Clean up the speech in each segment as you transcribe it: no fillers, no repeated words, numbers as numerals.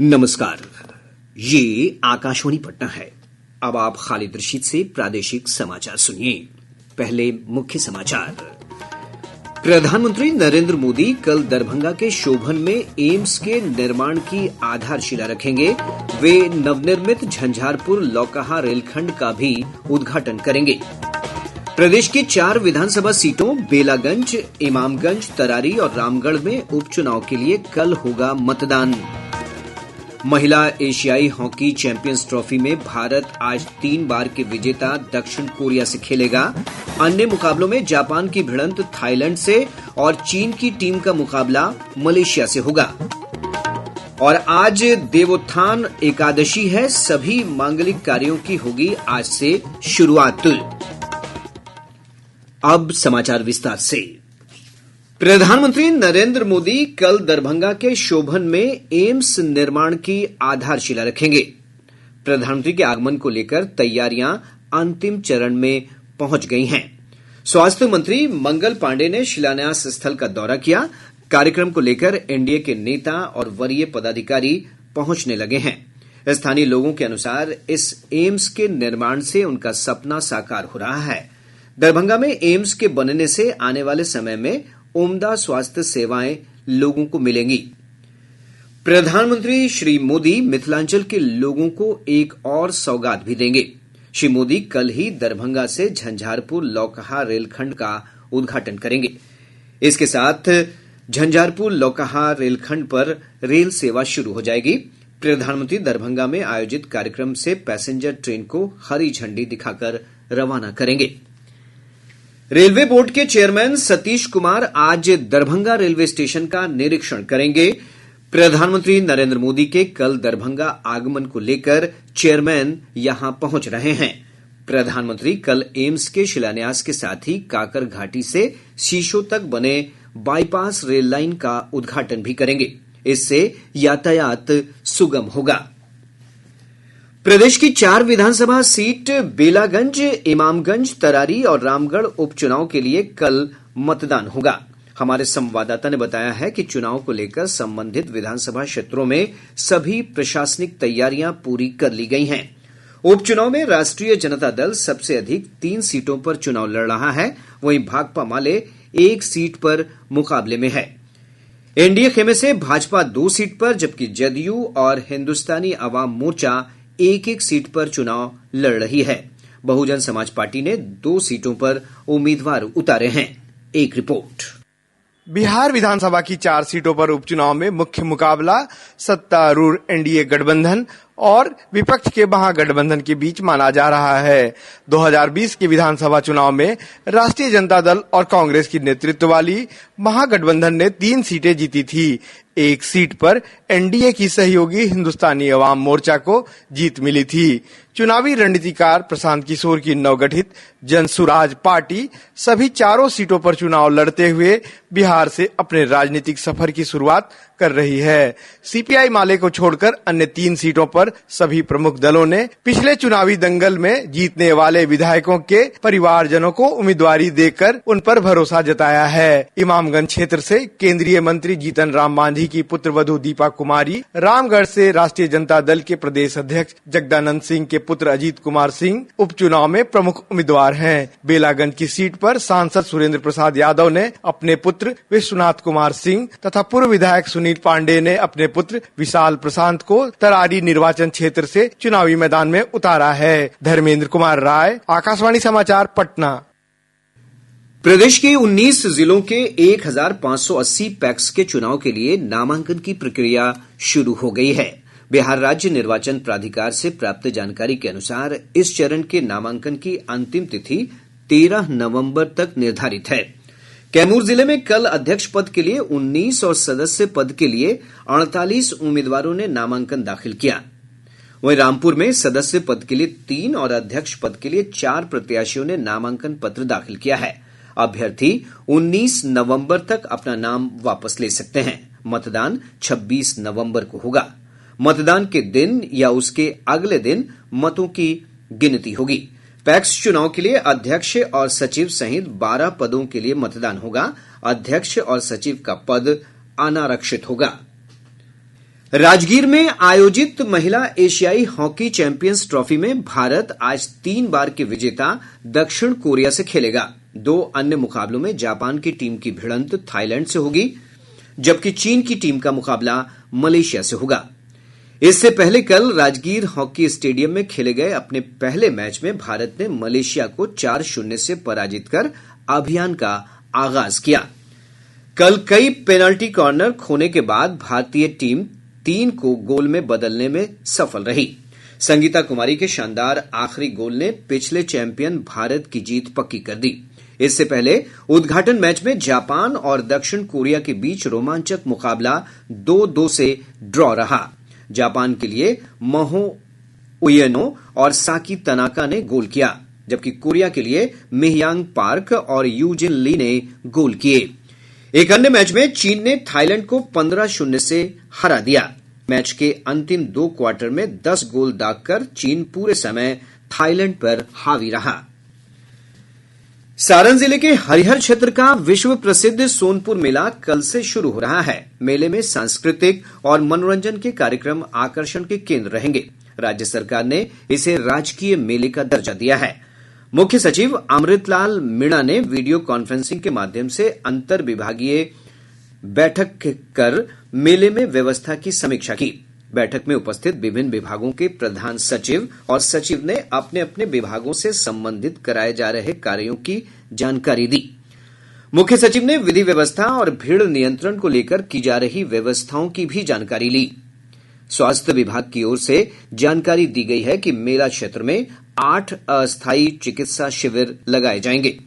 नमस्कार, ये आकाशवाणी पटना है। अब आप खालिद रशीद से प्रादेशिक समाचार सुनिए। पहले मुख्य समाचार। प्रधानमंत्री नरेंद्र मोदी कल दरभंगा के शोभन में एम्स के निर्माण की आधारशिला रखेंगे। वे नवनिर्मित झंझारपुर लौकहा रेलखंड का भी उद्घाटन करेंगे। प्रदेश की 4 विधानसभा सीटों बेलागंज, इमामगंज, तरारी और रामगढ़ में उपचुनाव के लिए कल होगा मतदान। महिला एशियाई हॉकी चैंपियंस ट्रॉफी में भारत आज 3 बार के विजेता दक्षिण कोरिया से खेलेगा। अन्य मुकाबलों में जापान की भिड़ंत थाईलैंड से और चीन की टीम का मुकाबला मलेशिया से होगा। और आज देवोत्थान एकादशी है। सभी मांगलिक कार्यों की होगी आज से शुरुआत। अब समाचार विस्तार से। प्रधानमंत्री नरेंद्र मोदी कल दरभंगा के शोभन में एम्स निर्माण की आधारशिला रखेंगे। प्रधानमंत्री के आगमन को लेकर तैयारियां अंतिम चरण में पहुंच गई हैं। स्वास्थ्य मंत्री मंगल पांडेय ने शिलान्यास स्थल का दौरा किया। कार्यक्रम को लेकर एनडीए के नेता और वरीय पदाधिकारी पहुंचने लगे हैं। स्थानीय लोगों के अनुसार इस एम्स के निर्माण से उनका सपना साकार हो रहा है। दरभंगा में एम्स के बनने से आने वाले समय में उम्दा स्वास्थ्य सेवाएं लोगों को मिलेंगी। प्रधानमंत्री श्री मोदी मिथिलांचल के लोगों को एक और सौगात भी देंगे। श्री मोदी कल ही दरभंगा से झंझारपुर लौकहा रेलखंड का उद्घाटन करेंगे। इसके साथ झंझारपुर लौकहा रेलखंड पर रेल सेवा शुरू हो जाएगी। प्रधानमंत्री दरभंगा में आयोजित कार्यक्रम से पैसेंजर ट्रेन को हरी झंडी दिखाकर रवाना करेंगे। रेलवे बोर्ड के चेयरमैन सतीश कुमार आज दरभंगा रेलवे स्टेशन का निरीक्षण करेंगे। प्रधानमंत्री नरेंद्र मोदी के कल दरभंगा आगमन को लेकर चेयरमैन यहां पहुंच रहे हैं। प्रधानमंत्री कल एम्स के शिलान्यास के साथ ही काकर घाटी से शीशों तक बने बाईपास रेल लाइन का उद्घाटन भी करेंगे। इससे यातायात सुगम होगा। प्रदेश की 4 विधानसभा सीट बेलागंज, इमामगंज, तरारी और रामगढ़ उपचुनाव के लिए कल मतदान होगा। हमारे संवाददाता ने बताया है कि चुनाव को लेकर संबंधित विधानसभा क्षेत्रों में सभी प्रशासनिक तैयारियां पूरी कर ली गई हैं। उपचुनाव में राष्ट्रीय जनता दल सबसे अधिक 3 सीटों पर चुनाव लड़ रहा है। वहीं भाकपा माले 1 सीट पर मुकाबले में है। एनडीए खेमे से भाजपा 2 सीट पर, जबकि जदयू और हिंदुस्तानी अवाम मोर्चा 1-1 सीट पर चुनाव लड़ रही है। बहुजन समाज पार्टी ने 2 सीटों पर उम्मीदवार उतारे हैं। एक रिपोर्ट। बिहार विधानसभा की 4 सीटों पर उपचुनाव में मुख्य मुकाबला सत्तारूढ़ एनडीए गठबंधन और विपक्ष के महागठबंधन के बीच माना जा रहा है। 2020 के विधानसभा चुनाव में राष्ट्रीय जनता दल और कांग्रेस की नेतृत्व वाली महागठबंधन ने 3 सीटें जीती थी। 1 सीट पर एनडीए की सहयोगी हिंदुस्तानी अवाम मोर्चा को जीत मिली थी। चुनावी रणनीतिकार प्रशांत किशोर की नवगठित जनसुराज पार्टी सभी 4 सीटों पर चुनाव लड़ते हुए बिहार से अपने राजनीतिक सफर की शुरुआत कर रही है। सीपीआई माले को छोड़कर अन्य 3 सीटों पर सभी प्रमुख दलों ने पिछले चुनावी दंगल में जीतने वाले विधायकों के परिवारजनों को उम्मीदवारी देकर उन पर भरोसा जताया है। इमामगंज क्षेत्र से केंद्रीय मंत्री जीतन राम मांझी की पुत्रवधू दीपा कुमारी, रामगढ़ से राष्ट्रीय जनता दल के प्रदेश अध्यक्ष जगदानंद सिंह के पुत्र अजीत कुमार सिंह उपचुनाव में प्रमुख उम्मीदवार हैं। बेलागंज की सीट पर सांसद सुरेंद्र प्रसाद यादव ने अपने पुत्र विश्वनाथ कुमार सिंह तथा पूर्व विधायक सुनील पांडे ने अपने पुत्र विशाल प्रशांत को तरारी निर्वाचन क्षेत्र से चुनावी मैदान में उतारा है। धर्मेंद्र कुमार राय, आकाशवाणी समाचार, पटना। प्रदेश के 19 जिलों के 1580 पैक्स के चुनाव के लिए नामांकन की प्रक्रिया शुरू हो गई है। बिहार राज्य निर्वाचन प्राधिकार से प्राप्त जानकारी के अनुसार इस चरण के नामांकन की अंतिम तिथि 13 नवंबर तक निर्धारित है। कैमूर जिले में कल अध्यक्ष पद के लिए 19 और सदस्य पद के लिए 48 उम्मीदवारों ने नामांकन दाखिल किया। वहीं रामपुर में सदस्य पद के लिए 3 और अध्यक्ष पद के लिए 4 प्रत्याशियों ने नामांकन पत्र दाखिल किया है। अभ्यर्थी 19 नवंबर तक अपना नाम वापस ले सकते हैं। मतदान 26 नवंबर को होगा। मतदान के दिन या उसके अगले दिन मतों की गिनती होगी। पैक्स चुनाव के लिए अध्यक्ष और सचिव सहित 12 पदों के लिए मतदान होगा। अध्यक्ष और सचिव का पद अनारक्षित होगा। राजगीर में आयोजित महिला एशियाई हॉकी चैंपियंस ट्रॉफी में भारत आज 3 बार के विजेता दक्षिण कोरिया से खेलेगा। 2 अन्य मुकाबलों में जापान की टीम की भिड़ंत थाईलैंड से होगी, जबकि चीन की टीम का मुकाबला मलेशिया से होगा। इससे पहले कल राजगीर हॉकी स्टेडियम में खेले गए अपने पहले मैच में भारत ने मलेशिया को 4-0 से पराजित कर अभियान का आगाज किया। कल कई पेनल्टी कॉर्नर खोने के बाद भारतीय टीम 3 को गोल में बदलने में सफल रही। संगीता कुमारी के शानदार आखिरी गोल ने पिछले चैंपियन भारत की जीत पक्की कर दी। इससे पहले उद्घाटन मैच में जापान और दक्षिण कोरिया के बीच रोमांचक मुकाबला 2-2 से ड्रॉ रहा। जापान के लिए महो उयेनो और साकी तनाका ने गोल किया, जबकि कोरिया के लिए मिहयांग पार्क और यूजिन ली ने गोल किए। एक अन्य मैच में चीन ने थाईलैंड को 15-0 से हरा दिया। मैच के अंतिम 2 क्वार्टर में 10 गोल दागकर चीन पूरे समय थाईलैंड पर हावी रहा। सारण जिले के हरिहर क्षेत्र का विश्व प्रसिद्ध सोनपुर मेला कल से शुरू हो रहा है। मेले में सांस्कृतिक और मनोरंजन के कार्यक्रम आकर्षण के केंद्र रहेंगे। राज्य सरकार ने इसे राजकीय मेले का दर्जा दिया है। मुख्य सचिव अमृतलाल मीणा ने वीडियो कॉन्फ्रेंसिंग के माध्यम से अंतर विभागीय बैठक कर मेले में व्यवस्था की समीक्षा की। बैठक में उपस्थित विभिन्न विभागों के प्रधान सचिव और सचिव ने अपने अपने विभागों से संबंधित कराए जा रहे कार्यों की जानकारी दी। मुख्य सचिव ने विधि व्यवस्था और भीड़ नियंत्रण को लेकर की जा रही व्यवस्थाओं की भी जानकारी ली। स्वास्थ्य विभाग की ओर से जानकारी दी गई है कि मेला क्षेत्र में 8 अस्थायी चिकित्सा शिविर लगाए जाएंगे।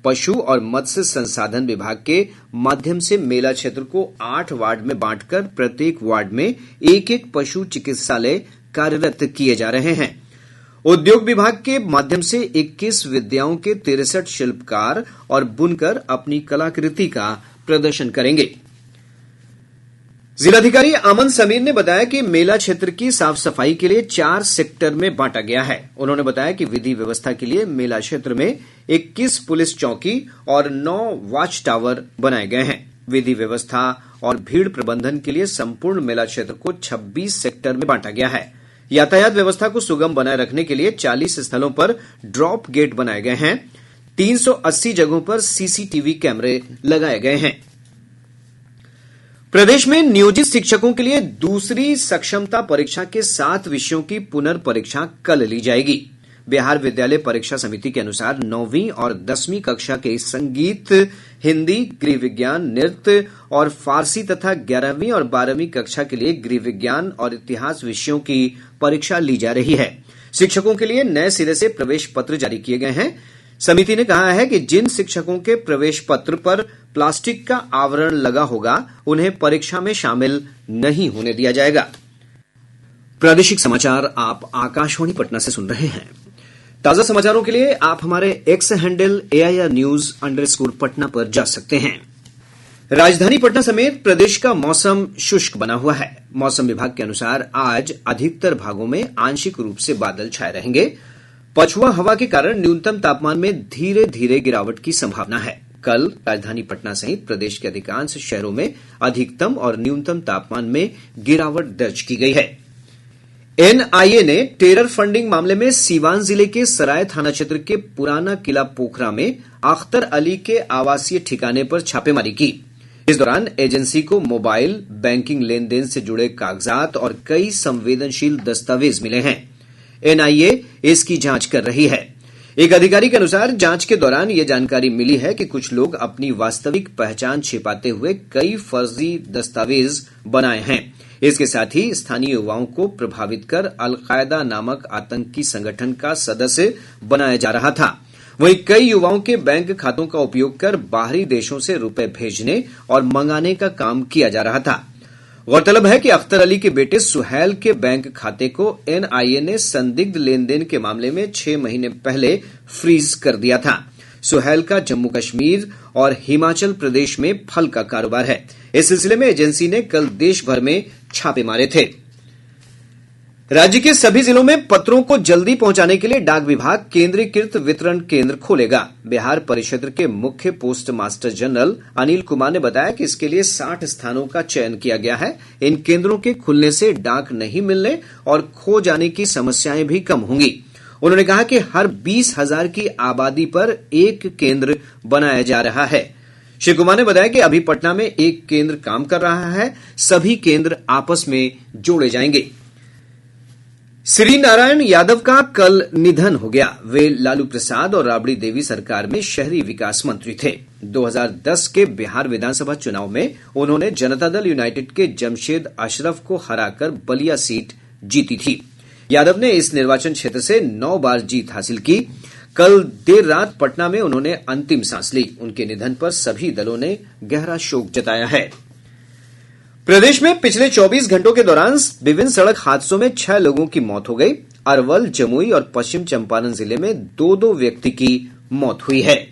पशु और मत्स्य संसाधन विभाग के माध्यम से मेला क्षेत्र को 8 वार्ड में बांटकर प्रत्येक वार्ड में एक पशु चिकित्सालय कार्यरत किए जा रहे हैं। उद्योग विभाग के माध्यम से 21 विद्याओं के 63 शिल्पकार और बुनकर अपनी कलाकृति का प्रदर्शन करेंगे। जिलाधिकारी अमन समीर ने बताया कि मेला क्षेत्र की साफ सफाई के लिए 4 सेक्टर में बांटा गया है। उन्होंने बताया कि विधि व्यवस्था के लिए मेला क्षेत्र में 21 पुलिस चौकी और 9 वॉच टावर बनाए गए हैं। विधि व्यवस्था और भीड़ प्रबंधन के लिए संपूर्ण मेला क्षेत्र को 26 सेक्टर में बांटा गया है। यातायात व्यवस्था को सुगम बनाए रखने के लिए 40 स्थलों पर ड्रॉप गेट बनाए गए हैं। 380 जगहों पर सीसीटीवी कैमरे लगाए गए हैं। प्रदेश में नियोजित शिक्षकों के लिए दूसरी सक्षमता परीक्षा के 7 विषयों की पुनर्परीक्षा कल ली जाएगी। बिहार विद्यालय परीक्षा समिति के अनुसार 9वीं और 10वीं कक्षा के संगीत, हिंदी, गृह विज्ञान, नृत्य और फारसी तथा 11वीं और 12वीं कक्षा के लिए गृह विज्ञान और इतिहास विषयों की परीक्षा ली जा रही है। शिक्षकों के लिए नए सिरे से प्रवेश पत्र जारी किए गए हैं। समिति ने कहा है कि जिन शिक्षकों के प्रवेश पत्र पर प्लास्टिक का आवरण लगा होगा उन्हें परीक्षा में शामिल नहीं होने दिया जाएगा। प्रादेशिक समाचार आप आकाशवाणी पटना से सुन रहे हैं। ताजा समाचारों के लिए आप हमारे एक्स हैंडल AIRnews_पटना पर जा सकते हैं। राजधानी पटना समेत प्रदेश का मौसम शुष्क बना हुआ है। मौसम विभाग के अनुसार आज अधिकतर भागों में आंशिक रूप से बादल छाए रहेंगे। पछुआ हवा के कारण न्यूनतम तापमान में धीरे धीरे गिरावट की संभावना है। कल राजधानी पटना सहित प्रदेश के अधिकांश शहरों में अधिकतम और न्यूनतम तापमान में गिरावट दर्ज की गई है। NIA ने टेरर फंडिंग मामले में सीवान जिले के सराय थाना क्षेत्र के पुराना किला पोखरा में अख्तर अली के आवासीय ठिकाने पर छापेमारी की। इस दौरान एजेंसी को मोबाइल बैंकिंग लेन देन से जुड़े कागजात और कई संवेदनशील दस्तावेज मिले हैं। NIA इसकी जांच कर रही है। एक अधिकारी के अनुसार जांच के दौरान यह जानकारी मिली है कि कुछ लोग अपनी वास्तविक पहचान छिपाते हुए कई फर्जी दस्तावेज बनाए हैं। इसके साथ ही स्थानीय युवाओं को प्रभावित कर अल-कायदा नामक आतंकी संगठन का सदस्य बनाया जा रहा था। वहीं कई युवाओं के बैंक खातों का उपयोग कर बाहरी देशों से रुपए भेजने और मंगाने का काम किया जा रहा था। गौरतलब है कि अख्तर अली के बेटे सुहैल के बैंक खाते को NIA ने संदिग्ध लेन देन के मामले में 6 महीने पहले फ्रीज कर दिया था। सुहैल का जम्मू कश्मीर और हिमाचल प्रदेश में फल का कारोबार है। इस सिलसिले में एजेंसी ने कल देश भर में छापे मारे थे। राज्य के सभी जिलों में पत्रों को जल्दी पहुंचाने के लिए डाक विभाग केंद्रीकृत वितरण केंद्र खोलेगा। बिहार परिक्षेत्र के मुख्य post master general Anil Kumar ने बताया कि इसके लिए 60 स्थानों का चयन किया गया है। इन केंद्रों के खुलने से डाक नहीं मिलने और खो जाने की समस्याएं भी कम होंगी। उन्होंने कहा कि हर 20,000 की आबादी पर एक केंद्र बनाया जा रहा है। श्री कुमार ने बताया कि अभी पटना में एक केंद्र काम कर रहा है, सभी केंद्र आपस में जोड़े जाएंगे। श्री नारायण यादव का कल निधन हो गया। वे लालू प्रसाद और राबड़ी देवी सरकार में शहरी विकास मंत्री थे। 2010 के बिहार विधानसभा चुनाव में उन्होंने जनता दल यूनाइटेड के जमशेद अशरफ को हराकर बलिया सीट जीती थी। यादव ने इस निर्वाचन क्षेत्र से 9 बार जीत हासिल की। कल देर रात पटना में उन्होंने अंतिम सांस ली। उनके निधन पर सभी दलों ने गहरा शोक जताया है। प्रदेश में पिछले 24 घंटों के दौरान विभिन्न सड़क हादसों में 6 लोगों की मौत हो गई। अरवल, जमुई और पश्चिम चंपारण जिले में 2-2 व्यक्ति की मौत हुई है।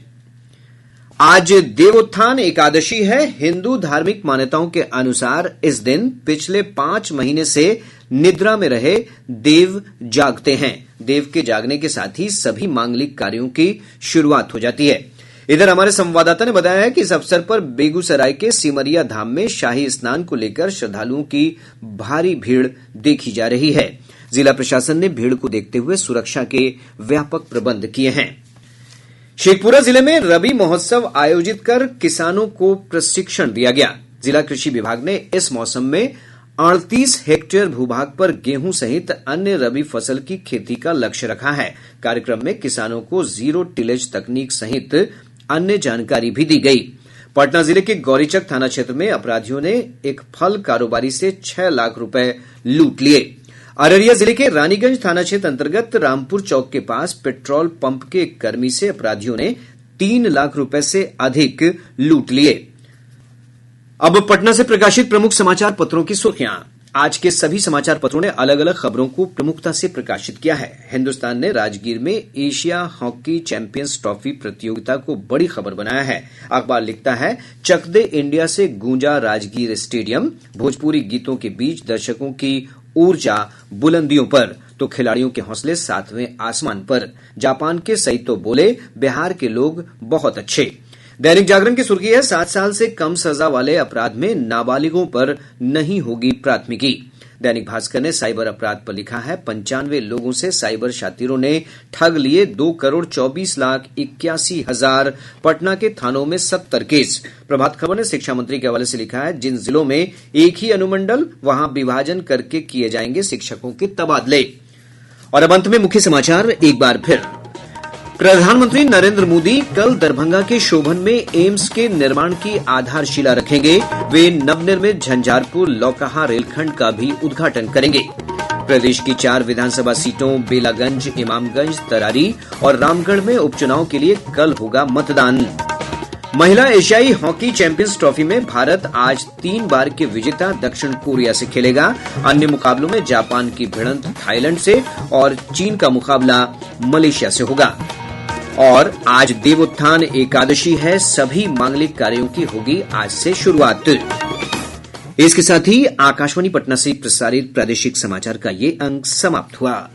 आज देवोत्थान एकादशी है। हिंदू धार्मिक मान्यताओं के अनुसार इस दिन पिछले 5 महीने से निद्रा में रहे देव जागते हैं। देव के जागने के साथ ही सभी मांगलिक कार्यों की शुरुआत हो जाती है। इधर हमारे संवाददाता ने बताया है कि इस अवसर पर बेगूसराय के सिमरिया धाम में शाही स्नान को लेकर श्रद्धालुओं की भारी भीड़ देखी जा रही है। जिला प्रशासन ने भीड़ को देखते हुए सुरक्षा के व्यापक प्रबंध किए हैं। शेखपुरा जिले में रबी महोत्सव आयोजित कर किसानों को प्रशिक्षण दिया गया। जिला कृषि विभाग ने इस मौसम में 38 हेक्टेयर भूभाग पर गेहूं सहित अन्य रबी फसल की खेती का लक्ष्य रखा है। कार्यक्रम में किसानों को जीरो टिलेज तकनीक सहित अन्य जानकारी भी दी गई। पटना जिले के गौरीचक थाना क्षेत्र में अपराधियों ने एक फल कारोबारी से 6 लाख रुपए लूट लिए। अररिया जिले के रानीगंज थाना क्षेत्र अंतर्गत रामपुर चौक के पास पेट्रोल पंप के एक कर्मी से अपराधियों ने 3 लाख रुपए से अधिक लूट लिए। अब पटना से प्रकाशित प्रमुख समाचार पत्रों की सुर्खियां। आज के सभी समाचार पत्रों ने अलग अलग खबरों को प्रमुखता से प्रकाशित किया है। हिन्दुस्तान ने राजगीर में एशिया हॉकी चैंपियंस ट्रॉफी प्रतियोगिता को बड़ी खबर बनाया है। अखबार लिखता है, चक दे इंडिया से गूंजा राजगीर स्टेडियम। भोजपुरी गीतों के बीच दर्शकों की ऊर्जा बुलंदियों पर तो खिलाड़ियों के हौसले 7वें आसमान पर। जापान के सईतो बोले, बिहार के लोग बहुत अच्छे। दैनिक जागरण की सुर्खी है, 7 साल से कम सजा वाले अपराध में नाबालिगों पर नहीं होगी प्राथमिकी। दैनिक भास्कर ने साइबर अपराध पर लिखा है, 95 लोगों से साइबर शातिरों ने ठग लिए 2,24,81,000। पटना के थानों में 70 केस। प्रभात खबर ने शिक्षा मंत्री के हवाले से लिखा है, जिन जिलों में एक ही अनुमंडल वहां विभाजन करके किए जाएंगे शिक्षकों के तबादले। और अब अंत में मुख्य समाचार एक बार फिर। प्रधानमंत्री नरेंद्र मोदी कल दरभंगा के शोभन में एम्स के निर्माण की आधारशिला रखेंगे। वे नवनिर्मित झंझारपुर लौकहा रेलखंड का भी उद्घाटन करेंगे। प्रदेश की 4 विधानसभा सीटों बेलागंज, इमामगंज, तरारी और रामगढ़ में उपचुनाव के लिए कल होगा मतदान। महिला एशियाई हॉकी चैंपियंस ट्रॉफी में भारत आज 3 बार के विजेता दक्षिण कोरिया से खेलेगा। अन्य मुकाबलों में जापान की भिड़ंत थाईलैंड से और चीन का मुकाबला मलेशिया से होगा। और आज देवोत्थान एकादशी है। सभी मांगलिक कार्यों की होगी आज से शुरुआत। इसके साथ ही आकाशवाणी पटना से प्रसारित प्रादेशिक समाचार का ये अंक समाप्त हुआ।